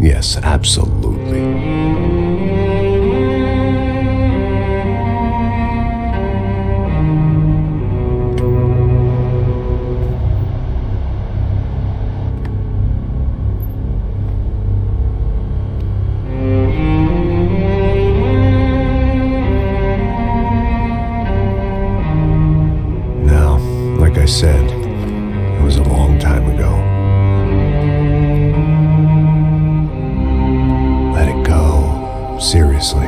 Yes, absolutely. Now, like I said, it was a long time ago. Let it go, seriously.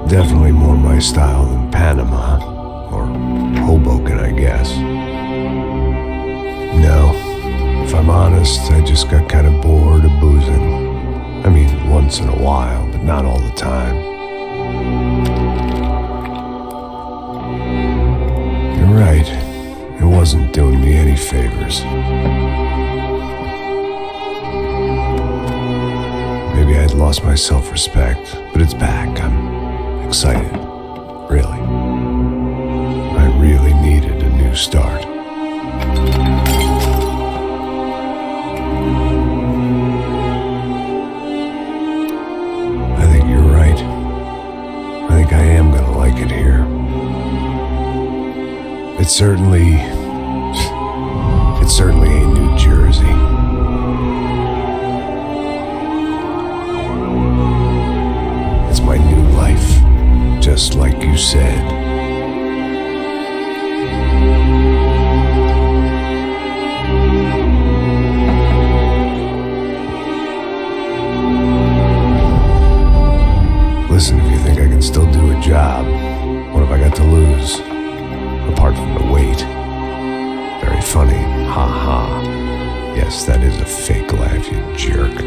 Definitely more my style than Panama, or Hoboken, I guess. No, if I'm honest, I just got kind of bored of boozing. I mean, once in a while, but not all the time. You're right, it wasn't doing me any favors. Maybe I'd lost my self-respect, but it's back. I'm excited, really. I really needed a new start. I think you're right. I think I am gonna like it here. It certainly ain't New Jersey. It's my new life. Just like you said. Listen, if you think I can still do a job, what have I got to lose? Apart from the weight. Very funny, ha ha. Yes, that is a fake laugh, you jerk.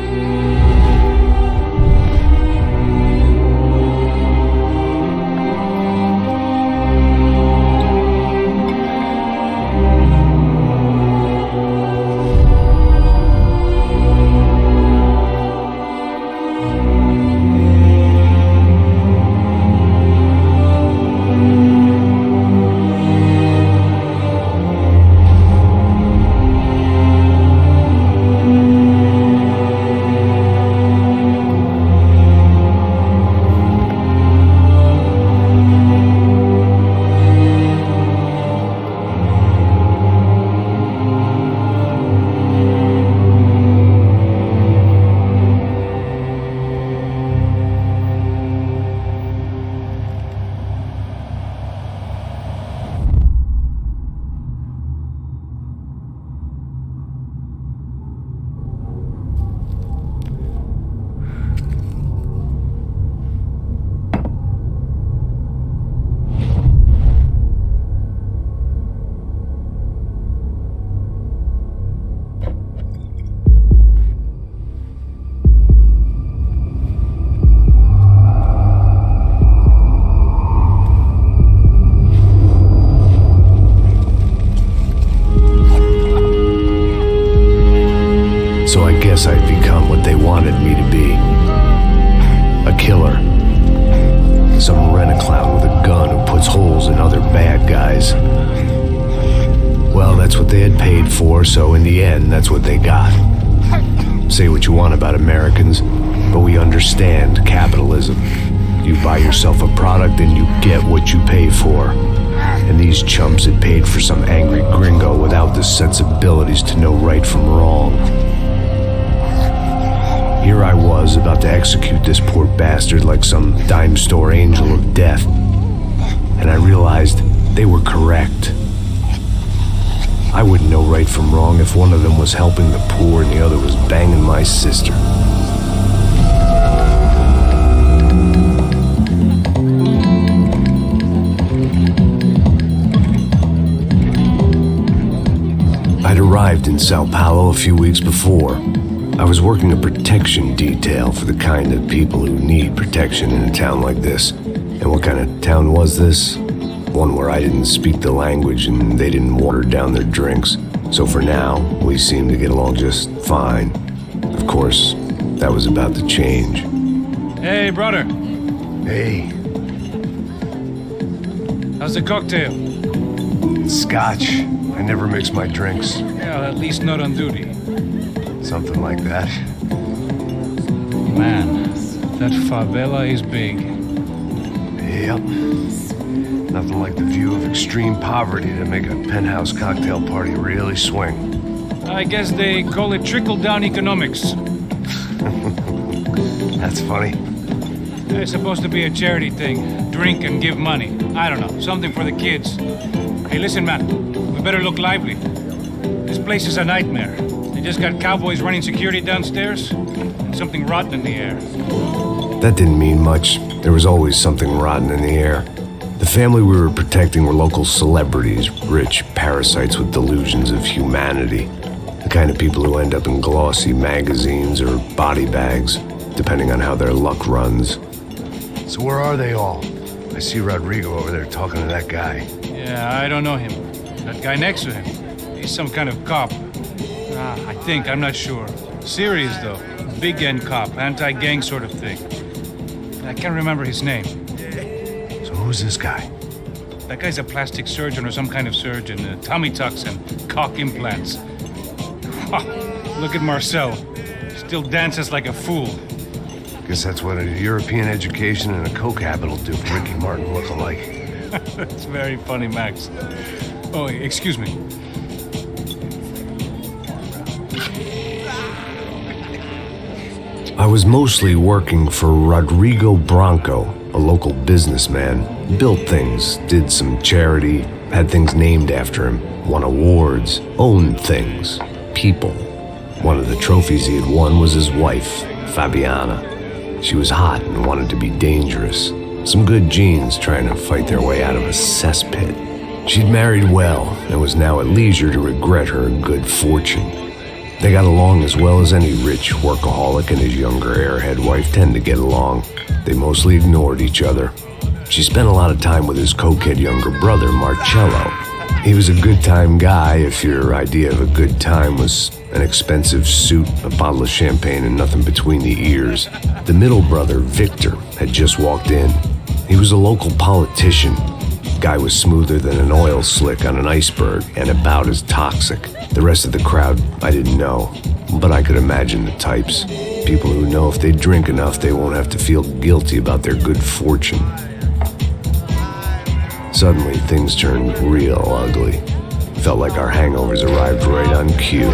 So I guess I'd become what they wanted me to be. A killer. Some rent-a-clown with a gun who puts holes in other bad guys. Well, that's what they had paid for, so in the end, that's what they got. Say what you want about Americans, but we understand capitalism. You buy yourself a product and you get what you pay for. And these chumps had paid for some angry gringo without the sensibilities to know right from wrong. Here I was, about to execute this poor bastard like some dime store angel of death. And I realized they were correct. I wouldn't know right from wrong if one of them was helping the poor and the other was banging my sister. I'd arrived in Sao Paulo a few weeks before. I was working a protection detail for the kind of people who need protection in a town like this. And what kind of town was this? One where I didn't speak the language and they didn't water down their drinks. So for now, we seemed to get along just fine. Of course, that was about to change. Hey, brother. Hey. How's the cocktail? Scotch. I never mix my drinks. Yeah, at least not on duty. Something like that. Man, that favela is big. Yep. Nothing like the view of extreme poverty to make a penthouse cocktail party really swing. I guess they call it trickle-down economics. That's funny. It's supposed to be a charity thing. Drink and give money. I don't know, something for the kids. Hey, listen, man. We better look lively. This place is a nightmare. They just got cowboys running security downstairs, and something rotten in the air. That didn't mean much. There was always something rotten in the air. The family we were protecting were local celebrities, rich parasites with delusions of humanity. The kind of people who end up in glossy magazines or body bags, depending on how their luck runs. So where are they all? I see Rodrigo over there talking to that guy. Yeah, I don't know him. That guy next to him, he's some kind of cop. I think, I'm not sure. Serious, though. Big N cop, anti-gang sort of thing. I can't remember his name. So who's this guy? That guy's a plastic surgeon or some kind of surgeon. Tummy tucks and cock implants. Look at Marcel. Still dances like a fool. Guess that's what a European education and a coke habit will do for Ricky Martin look-alike. That's very funny, Max. Oh, excuse me. I was mostly working for Rodrigo Branco, a local businessman. Built things, did some charity, had things named after him, won awards, owned things, people. One of the trophies he had won was his wife, Fabiana. She was hot and wanted to be dangerous. Some good genes trying to fight their way out of a cesspit. She'd married well and was now at leisure to regret her good fortune. They got along as well as any rich workaholic and his younger airhead wife tend to get along. They mostly ignored each other. She spent a lot of time with his cokehead younger brother, Marcello. He was a good-time guy if your idea of a good time was an expensive suit, a bottle of champagne, and nothing between the ears. The middle brother, Victor, had just walked in. He was a local politician. Guy was smoother than an oil slick on an iceberg and about as toxic. The rest of the crowd, I didn't know, but I could imagine the types. People who know if they drink enough, they won't have to feel guilty about their good fortune. Suddenly, things turned real ugly. Felt like our hangovers arrived right on cue.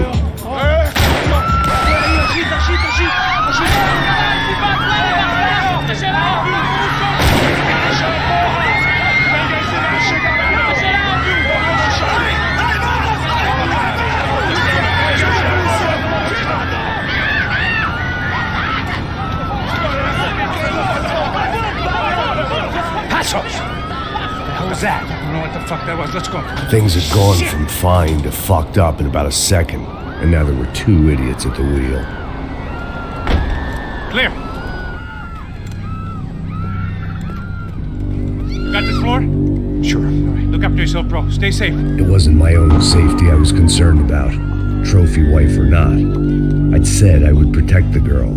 What was that? I don't know what the fuck that was. Let's go. Things had gone from fine to fucked up in about a second, and now there were two idiots at the wheel. Clear. Got this floor? Sure. All right, look after yourself, bro. Stay safe. It wasn't my own safety I was concerned about, trophy wife or not. I'd said I would protect the girl.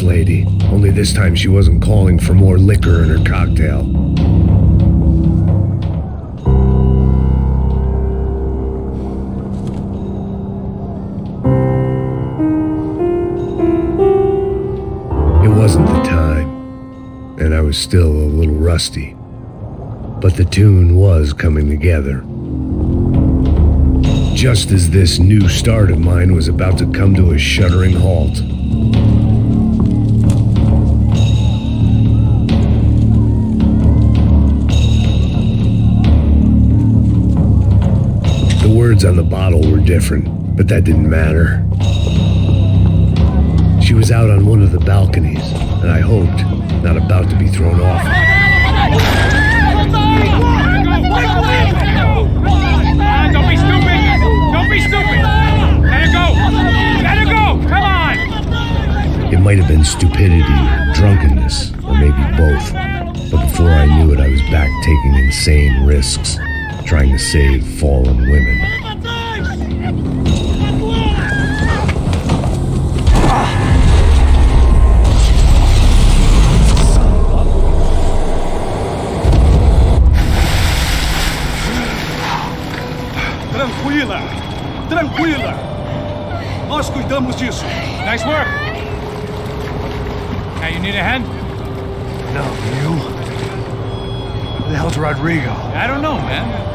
Lady, only this time she wasn't calling for more liquor in her cocktail. It wasn't the time, and I was still a little rusty, but the tune was coming together. Just as this new start of mine was about to come to a shuddering halt, the The words on the bottle were different, but that didn't matter. She was out on one of the balconies, and I hoped not about to be thrown off. Don't be stupid! Don't be stupid! Let her go! Let her go! Come on! It might have been stupidity, drunkenness, or maybe both. But before I knew it, I was back taking insane risks, trying to save fallen women. Tranquila! Tranquila! Nós cuidamos disso. Nice work! Hey, you need a hand? No, you? Who the hell's Rodrigo? I don't know, man.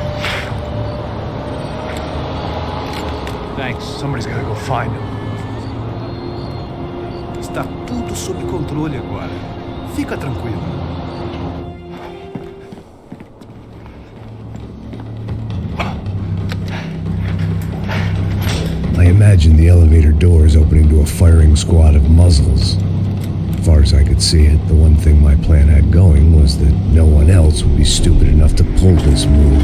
Thanks. Somebody's gotta go find him. Está tudo sob controle agora. Fica tranquilo. I imagined the elevator doors opening to a firing squad of muzzles. As far as I could see it, the one thing my plan had going was that no one else would be stupid enough to pull this move.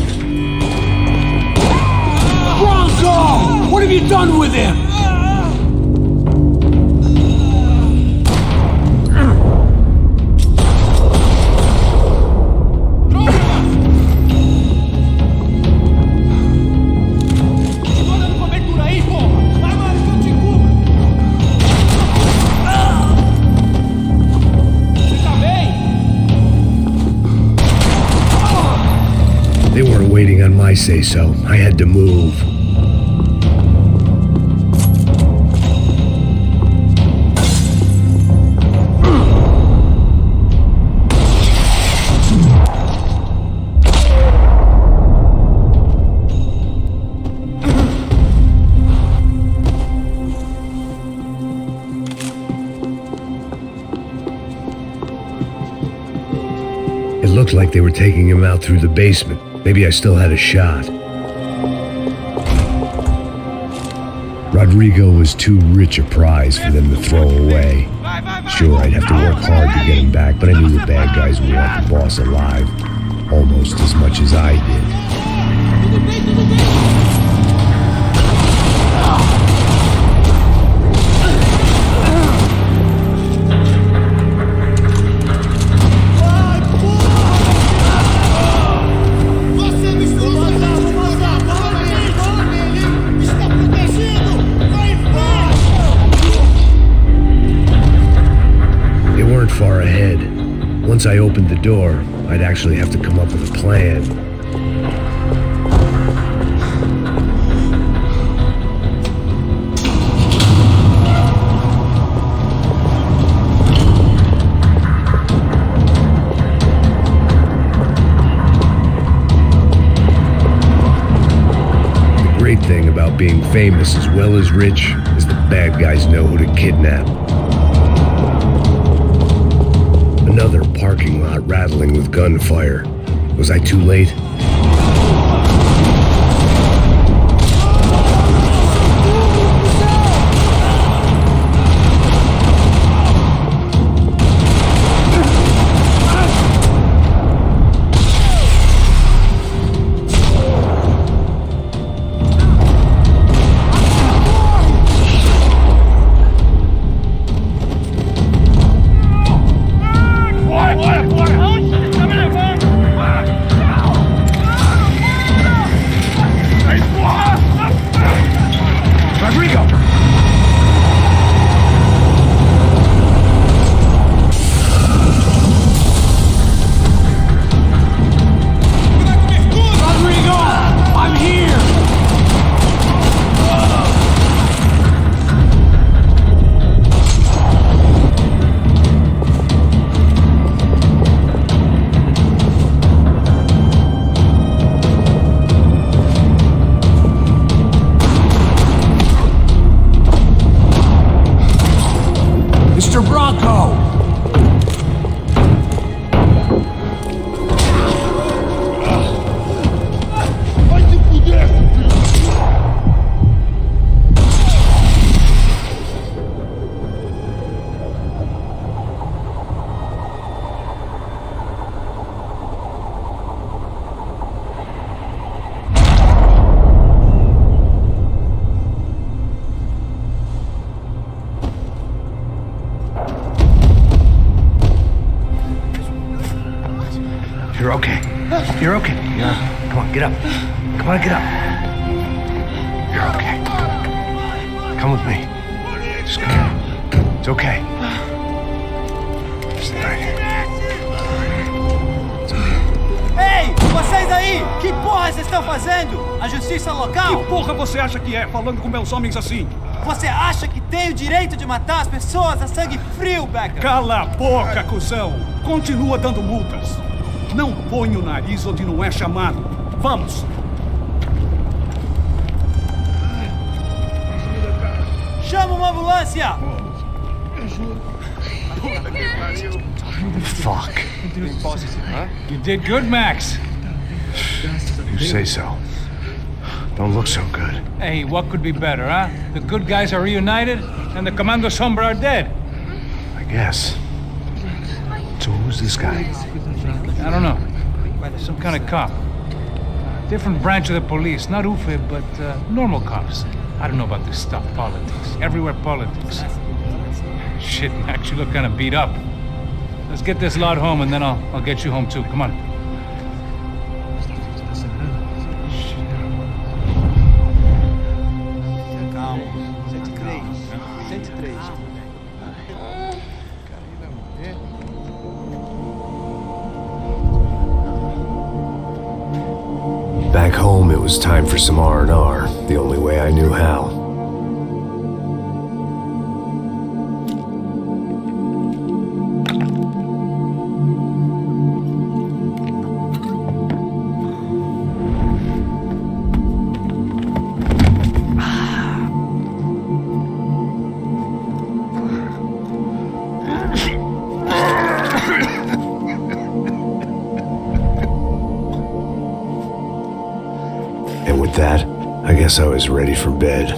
Bronco! What have you done with him? They weren't waiting on my say-so. I had to move. It looked like they were taking him out through the basement. Maybe I still had a shot. Rodrigo was too rich a prize for them to throw away. Sure, I'd have to work hard to get him back, but I knew the bad guys would want the boss alive, almost as much as I did. Far ahead. Once I opened the door, I'd actually have to come up with a plan. The great thing about being famous as well as rich is the bad guys know who to kidnap. Another parking lot rattling with gunfire. Was I too late? Come on, get up. You're okay. Come with me. Just come. It's okay. Stay right here. Ei, vocês aí! Que porra vocês estão fazendo? A justiça local? Que porra você acha que é, falando com meus homens assim? Você acha que tem o direito de matar as pessoas a sangue frio, Becker? Cala a boca, cuzão! Continua dando multas. Não põe o nariz onde não é chamado. Vamos! Chama uma ambulância! Fuck. You did good, Max. You say so. Don't look so good. Hey, what could be better, huh? The good guys are reunited, and the Commando Sombra are dead. I guess. So who's this guy? I don't know. Some kind of cop. Different branch of the police. Not UFE, but normal cops. I don't know about this stuff. Politics. Everywhere politics. Shit, Max, you look kind of beat up. Let's get this lot home, and then I'll get you home too. Come on. Calma. 103. 103. Back home, it was time for some R&R, the only way I knew how. And with that, I guess I was ready for bed.